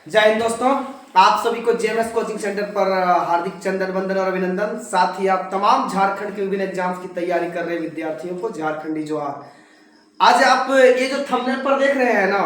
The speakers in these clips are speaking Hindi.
जय हिंद दोस्तों, आप सभी को जेएमएस कोचिंग सेंटर पर हार्दिक चंदन वंदन और अभिनंदन। साथ ही आप तमाम झारखंड के विभिन्न एग्जाम्स की तैयारी कर रहे विद्यार्थियों को झारखंडी जोहार। आज आप ये जो थंबनेल पर देख रहे हैं ना,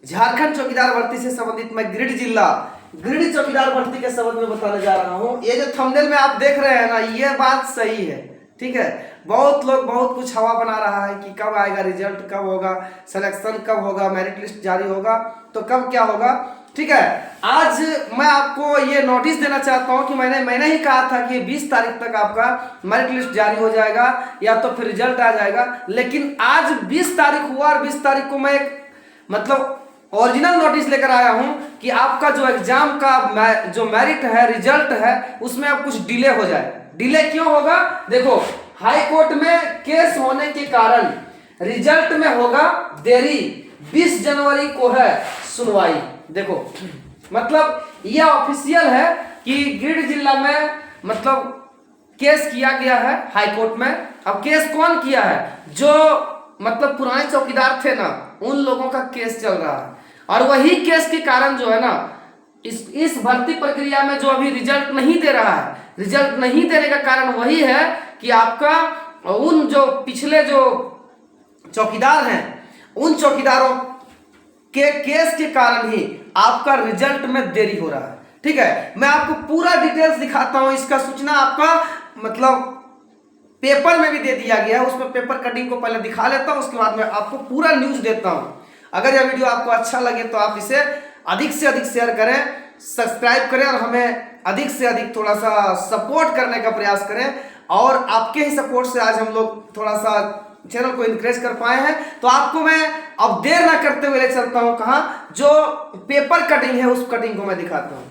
झारखंड चौकीदार भर्ती से संबंधित मैं गिरिडीह चौकीदार भर्ती के संबंध में बताने जा रहा हूँ। ये जो थंबनेल में आप देख रहे हैं ना, ये बात सही है, ठीक है। बहुत लोग बहुत कुछ हवा बना रहा है कि कब आएगा रिजल्ट, कब होगा सिलेक्शन, कब होगा मेरिट लिस्ट जारी होगा, तो कब क्या होगा, ठीक है। आज मैं आपको ये नोटिस देना चाहता हूं कि मैंने ही कहा था कि 20 तारीख तक आपका मेरिट लिस्ट जारी हो जाएगा या तो फिर रिजल्ट आ जाएगा। लेकिन आज 20 तारीख हुआ और 20 तारीख को मैं एक ओरिजिनल नोटिस लेकर आया हूं कि आपका जो एग्जाम का जो मेरिट है, रिजल्ट है, उसमें अब कुछ डिले हो जाए। डिले क्यों होगा? देखो, हाई कोर्ट में केस होने के कारण रिजल्ट में होगा देरी। 20 जनवरी को है सुनवाई। देखो, मतलब यह ऑफिशियल है कि गिरिडीह जिला में केस किया गया है हाई कोर्ट में। अब केस कौन किया है? जो पुराने चौकीदार थे ना, उन लोगों का केस चल रहा है। और वही केस के कारण जो है ना, इस भर्ती प्रक्रिया में जो अभी रिजल्ट नहीं दे रहा है, रिजल्ट नहीं देने का कारण वही है कि आपका उन जो पिछले जो चौकीदार हैं, उन चौकीदारों के केस के कारण ही आपका रिजल्ट में देरी हो रहा है, ठीक है। मैं आपको पूरा डिटेल्स दिखाता हूं। इसका सूचना आपका पेपर में भी दे दिया गया है। उसमें पेपर कटिंग को पहले दिखा लेता हूं, उसके बाद मैं आपको पूरा न्यूज देता हूं। अगर यह वीडियो आपको अच्छा लगे तो आप इसे अधिक से अधिक शेयर करें, सब्सक्राइब करें और हमें अधिक से अधिक थोड़ा सा सपोर्ट करने का प्रयास करें। और आपके ही सपोर्ट से आज हम लोग थोड़ा सा चैनल को इंकरेज कर पाए हैं। तो आपको मैं अब देर ना करते हुए ले चलता हूं कहां, जो पेपर कटिंग है उस कटिंग को मैं दिखाता हूं।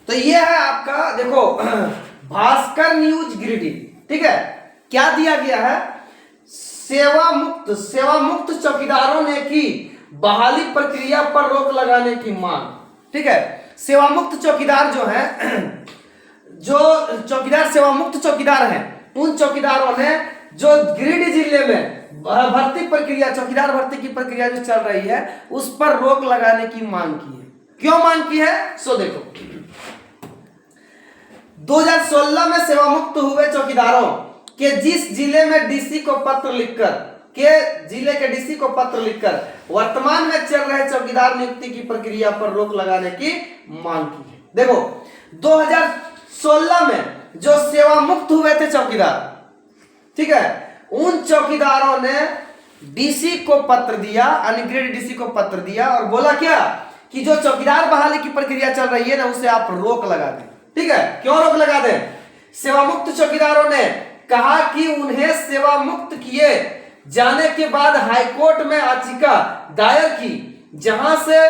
तो ये है आपका, देखो, भास्कर न्यूज गिरिडीह, ठीक है। क्या दिया गया है? सेवा मुक्त चौकीदारों ने की बहाली प्रक्रिया पर रोक लगाने की मांग, ठीक है। सेवा मुक्त चौकीदार जो है, जो चौकीदार सेवा मुक्त चौकीदार हैं, उन चौकीदारों ने जो गिरिडीह जिले में भर्ती प्रक्रिया, चौकीदार भर्ती की प्रक्रिया जो चल रही है, उस पर रोक लगाने की मांग की है। क्यों मांग की है? सो देखो, 2016 में सेवा मुक्त हुए चौकीदारों के जिस जिले में डीसी को पत्र लिखकर वर्तमान में चल रहे चौकीदार नियुक्ति की प्रक्रिया पर रोक लगाने की मांग की है। देखो, 2016 में जो सेवा मुक्त हुए थे चौकीदार, ठीक है, उन चौकीदारों ने डीसी को पत्र दिया, गिरिडीह डीसी को पत्र दिया और बोला क्या कि जो चौकीदार बहाली की प्रक्रिया चल रही है ना, उसे आप रोक लगा दें, ठीक है। क्यों रोक लगा दें? सेवा मुक्त चौकीदारों ने कहा कि उन्हें सेवा मुक्त किए जाने के बाद हाईकोर्ट में याचिका दायर की, जहां से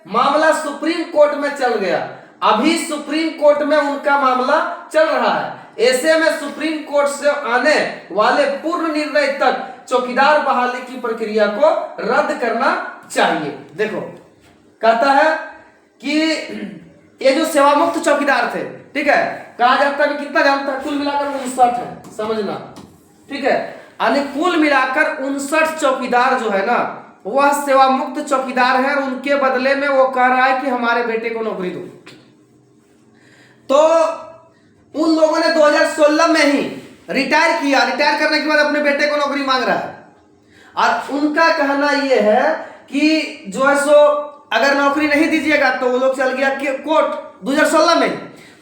मामला सुप्रीम कोर्ट में चल गया। अभी सुप्रीम कोर्ट में उनका मामला चल रहा है। ऐसे में सुप्रीम कोर्ट से आने वाले पूर्ण निर्णय तक चौकीदार बहाली की प्रक्रिया को रद्द करना चाहिए। देखो, कहता है कि ये जो सेवा मुक्त चौकीदार थे, ठीक है, कहा जाता है कितना जानता है? कुल मिलाकर 59 है, समझना, ठीक है। कुल मिलाकर 59 चौकीदार जो है ना, वह सेवा मुक्त चौकीदार है और उनके बदले में वो कह रहा है कि हमारे बेटे को नौकरी दो। तो उन लोगों ने 2016 में ही रिटायर किया। रिटायर करने के बाद अपने बेटे को नौकरी मांग रहा है। और उनका कहना यह है कि जो है सो अगर नौकरी नहीं दीजिएगा तो वो लोग चल गया कोर्ट। 2016 में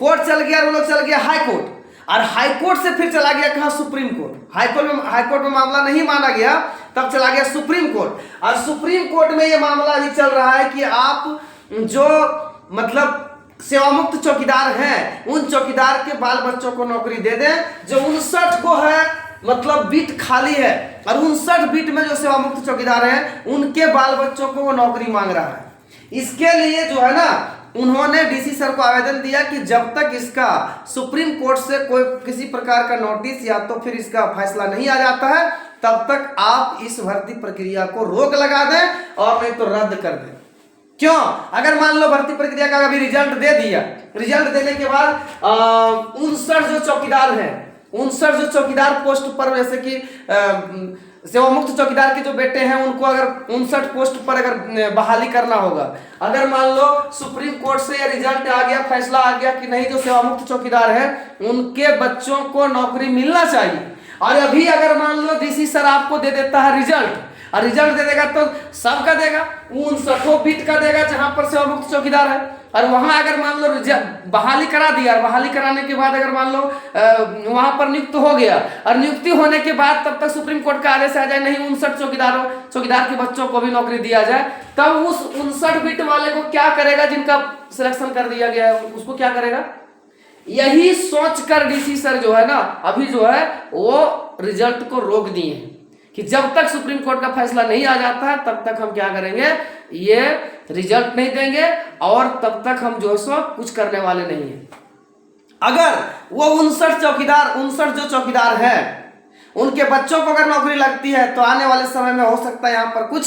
कोर्ट चल गया, वो लोग चल गया हाई कोर्ट, और हाई कोर्ट से फिर चला गया कहां? Supreme court. हाई कोर्ट में मामला नहीं माना गया, तब चला गया सुप्रीम कोर्ट। और सुप्रीम कोर्ट में ये मामला अभी चल रहा है कि आप जो सेवा मुक्त चौकीदार हैं, उन चौकीदार के बाल बच्चों को नौकरी दे दें। जो 59 को है, बीट खाली है, और 59 बीट में जो सेवा मुक्त चौकीदार हैं, उनके बाल बच्चों को वो नौकरी मांग रहा है। इसके लिए जो है ना, उन्होंने डीसी सर को आवेदन दिया कि जब तक इसका सुप्रीम कोर्ट से कोई किसी प्रकार का नोटिस या तो फिर इसका फैसला नहीं आ जाता है, तब तक आप इस भर्ती प्रक्रिया को रोक लगा दें और नहीं तो रद्द कर दें। क्यों? अगर मान लो भर्ती प्रक्रिया का अभी रिजल्ट दे दिया, रिजल्ट देने के बाद 59 जो चौकीदार हैं, 59 जो चौकीदार पोस्ट पर, जैसे कि सेवा मुक्त चौकीदार के जो बेटे हैं उनको अगर 59 पोस्ट पर अगर बहाली करना होगा, अगर मान लो सुप्रीम कोर्ट से रिजल्ट आ गया, फैसला आ गया कि नहीं, जो सेवा मुक्त चौकीदार है उनके बच्चों को नौकरी मिलना चाहिए, और अभी अगर मान लो डीसी सर आपको दे देता है रिजल्ट, और रिजल्ट दे देगा तो सबका देगा, 59 बीट का देगा जहां पर सेवा मुक्त चौकीदार है, और वहां अगर मान लो बहाली करा दिया, और बहाली कराने के बाद अगर मान लो वहां पर नियुक्त हो गया, और नियुक्ति होने के बाद तब तक सुप्रीम कोर्ट का आदेश आ जाए नहीं 59 चौकीदार के बच्चों को भी नौकरी दिया जाए, तब उस 59 बीट वाले को क्या करेगा, जिनका सिलेक्शन कर दिया गया है उसको क्या करेगा? यही सोच कर डीसी सर जो है ना अभी जो है वो रिजल्ट को रोक दिए हैं कि जब तक सुप्रीम कोर्ट का फैसला नहीं आ जाता है तब तक हम क्या करेंगे, ये रिजल्ट नहीं देंगे, और तब तक हम जो सो कुछ करने वाले नहीं है। अगर वो 59 जो चौकीदार है उनके बच्चों को अगर नौकरी लगती है तो आने वाले समय में हो सकता है यहाँ पर कुछ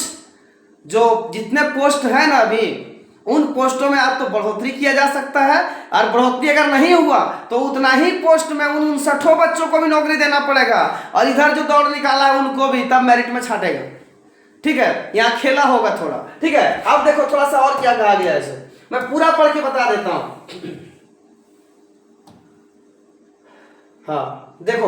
जो जितने पोस्ट है ना अभी उन पोस्टों में आप तो बढ़ोतरी किया जा सकता है, और बढ़ोतरी अगर नहीं हुआ तो उतना ही पोस्ट में उन 59 बच्चों को भी नौकरी देना पड़ेगा, और इधर जो दौड़ निकाला है उनको भी तब मेरिट में छाटेगा। ठीक है, यहाँ खेला होगा थोड़ा। ठीक है, अब देखो थोड़ा सा और क्या कहा गया है, इसे मैं पूरा पढ़ के बता देता हूं। हाँ देखो,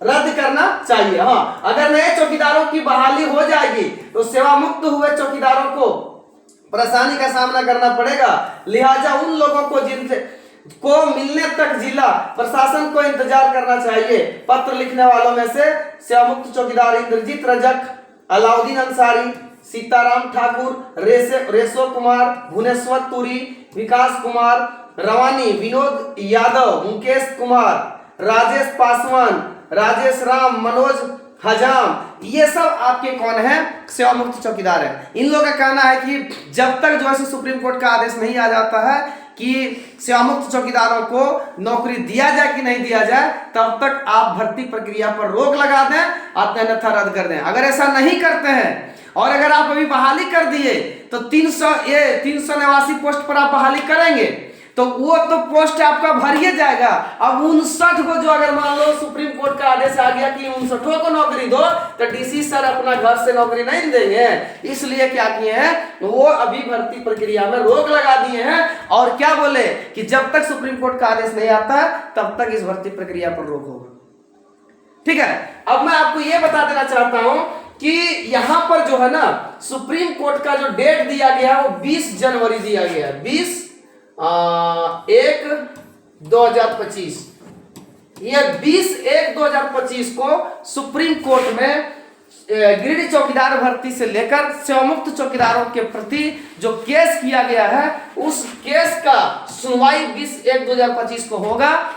रद्द करना चाहिए। हाँ, अगर नए चौकीदारों की बहाली हो जाएगी तो सेवा मुक्त हुए चौकीदारों को परेशानी का सामना करना पड़ेगा, लिहाजा उन लोगों को जिनसे को मिलने तक जिला प्रशासन को इंतजार करना चाहिए। पत्र लिखने वालों में से सेवा मुक्त चौकीदार इंद्रजीत रजक, अलाउद्दीन अंसारी, सीताराम ठाकुर, रेशो कुमार, भुवनेश्वर तुरी, विकास कुमार रवानी, विनोद यादव, मुकेश कुमार, राजेश पासवान, राजेश राम, मनोज हजाम, ये सब आपके कौन है? सेवा मुक्त चौकीदार है। इन लोगों का कहना है कि जब तक जो है सुप्रीम कोर्ट का आदेश नहीं आ जाता है कि सेवा मुक्त चौकीदारों को नौकरी दिया जाए कि नहीं दिया जाए, तब तक आप भर्ती प्रक्रिया पर रोक लगा दें, अन्यथा रद्द कर दें। अगर ऐसा नहीं करते हैं और अगर आप अभी बहाली कर दिए तो 389 पोस्ट पर आप बहाली करेंगे तो वो तो पोस्ट आपका भरिए जाएगा। अब 59 को जो अगर मान लो सुप्रीम कोर्ट का आदेश आ गया कि 59 को नौकरी दो, तो डीसी सर अपना घर से नौकरी नहीं देंगे, इसलिए क्या किए हैं, वो अभी भर्ती प्रक्रिया में रोक लगा दिए हैं, और क्या बोले कि जब तक सुप्रीम कोर्ट का आदेश नहीं आता है तब तक इस भर्ती प्रक्रिया पर रोक होगा। ठीक है, अब मैं आपको यह बता देना चाहता हूं कि यहां पर जो है ना सुप्रीम कोर्ट का जो डेट दिया गया वो 20 जनवरी दिया गया है, 20/1/2025। ये 20/1/2025 को सुप्रीम कोर्ट में गिरिडीह चौकीदार भर्ती से लेकर सेवामुक्त चौकीदारों के प्रति जो केस किया गया है उस केस का सुनवाई 20/1/2025 को होगा,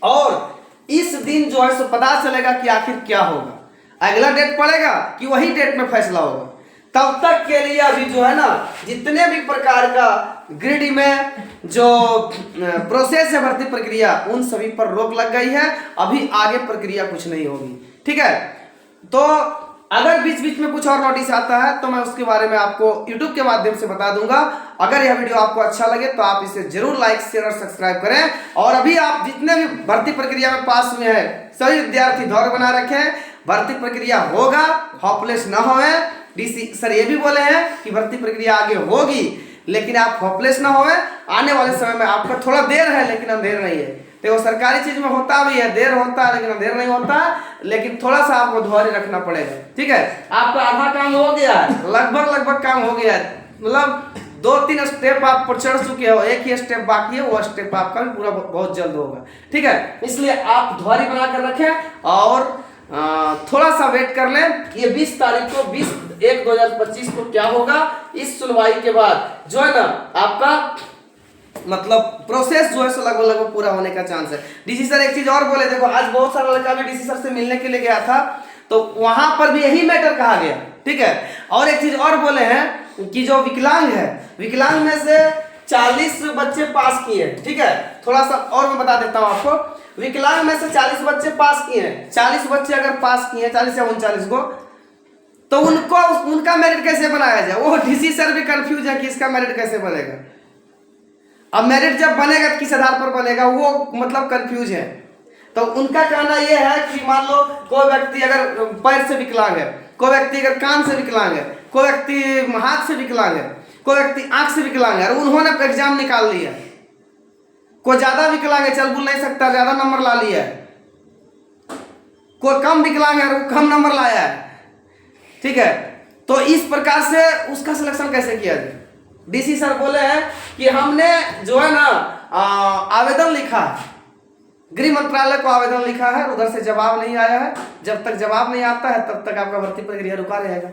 और इस दिन जो है सो पता चलेगा कि आखिर क्या होगा। अगला डेट पड़ेगा कि वही डेट में फैसला होगा। तब तक के लिए अभी जो है ना जितने भी प्रकार का गिरिडीह में जो प्रोसेस है भर्ती प्रक्रिया उन सभी पर रोक लग गई है। अभी आगे प्रक्रिया कुछ नहीं होगी। ठीक है, तो अगर बीच बीच में कुछ और नोटिस आता है तो मैं उसके बारे में आपको YouTube के माध्यम से बता दूंगा। अगर यह वीडियो आपको अच्छा लगे तो आप इसे जरूर लाइक शेयर और सब्सक्राइब करें, और अभी आप जितने भी भर्ती प्रक्रिया में पास हुए हैं सभी विद्यार्थी धैर्य बना रखें, भर्ती प्रक्रिया होगा, होपलेस न होए। डीसी सर ये भी बोले हैं कि भर्ती प्रक्रिया आगे होगी, लेकिन आप होपलेस ना होए। आने वाले समय में आपका थोड़ा देर है लेकिन अंधेर नहीं है। तो वो सरकारी चीज में होता भी है, देर होता है लेकिन अंधेर नहीं होता, लेकिन थोड़ा सा आपको धैर्य रखना पड़ेगा। ठीक है, आपका आधा काम हो गया है, लगभग काम हो गया है, मतलब 2-3 स्टेप आप पर चढ़ चुके हो, एक ही स्टेप बाकी है, वो स्टेप आपका भी पूरा बहुत जल्द होगा। ठीक है, इसलिए आप धैर्य बना कर रखें और थोड़ा सा वेट कर लें। ये 20 तारीख को 20/1/2025 को क्या होगा, इस सुनवाई के बाद जो है ना आपका मतलब प्रोसेस जो है सो लगभग पूरा होने का चांस है। डीसी सर एक चीज और बोले, देखो आज बहुत सारा लड़का भी डीसी सर से मिलने के लिए गया था तो वहां पर भी यही मैटर कहा गया। ठीक है, और एक चीज और बोले हैं कि जो विकलांग है, विकलांग में से 40 बच्चे पास किए। ठीक है, थोड़ा सा और मैं बता देता हूं आपको, विकलांग में से 40 बच्चे पास किए हैं। 40 बच्चे अगर पास किए 40 या 39 को, तो उनको उनका मेरिट कैसे बनाया जाए, वो डीसी सर भी कंफ्यूज है कि इसका मेरिट कैसे बनेगा। अब मेरिट जब बनेगा किस आधार पर बनेगा वो मतलब कंफ्यूज है। तो उनका कहना यह है कि मान लो कोई व्यक्ति अगर पैर से विकलांग है, कोई व्यक्ति अगर कान से विकलांग है, कोई व्यक्ति हाथ से विकलांग है, कोई व्यक्ति आंख से विकलांग है और उन्होंने एग्जाम निकाल लिया, कोई ज्यादा विकलांग है, चल बुल नहीं सकता, ज्यादा नंबर ला लिया है, कोई कम विकलांग है और कम नंबर लाया है, ठीक है, तो इस प्रकार से उसका सिलेक्शन कैसे किया जाए। डीसी सर बोले हैं कि हमने जो है ना आवेदन लिखा है, गृह मंत्रालय को आवेदन लिखा है, उधर से जवाब नहीं आया है, जब तक जवाब नहीं आता है तब तक आपका भर्ती प्रक्रिया रुका रहेगा,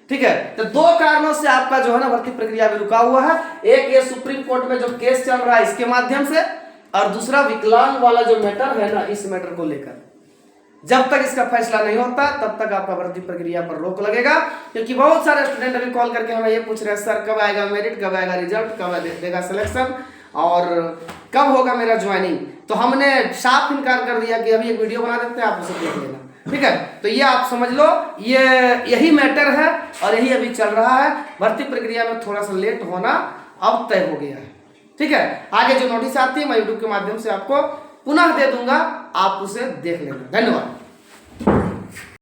ठीक है। तो दो कारणों से आपका जो है ना भर्ती प्रक्रिया भी रुका हुआ है, एक ये सुप्रीम कोर्ट में जो केस चल रहा है इसके माध्यम से, और दूसरा विकलांग वाला जो मैटर है ना, इस मैटर को लेकर जब तक इसका फैसला नहीं होता तब तक आपका भर्ती प्रक्रिया पर रोक लगेगा। क्योंकि बहुत सारे स्टूडेंट अभी कॉल करके हमें ये पूछ रहे हैं सर कब आएगा मेरिट, कब आएगा रिजल्ट, कब देगा सिलेक्शन और कब होगा मेरा ज्वाइनिंग। तो हमने साफ इनकार कर दिया कि अभी एक वीडियो बना देते हैं, आप उसे देख लेना, ठीक है। तो ये आप समझ लो, ये यही मैटर है और यही अभी चल रहा है। भर्ती प्रक्रिया में थोड़ा सा लेट होना अब तय हो गया है, ठीक है। आगे जो नोटिस आती है मैं यूट्यूब के माध्यम से आपको पुनः दे दूंगा, आप उसे देख लेना। धन्यवाद।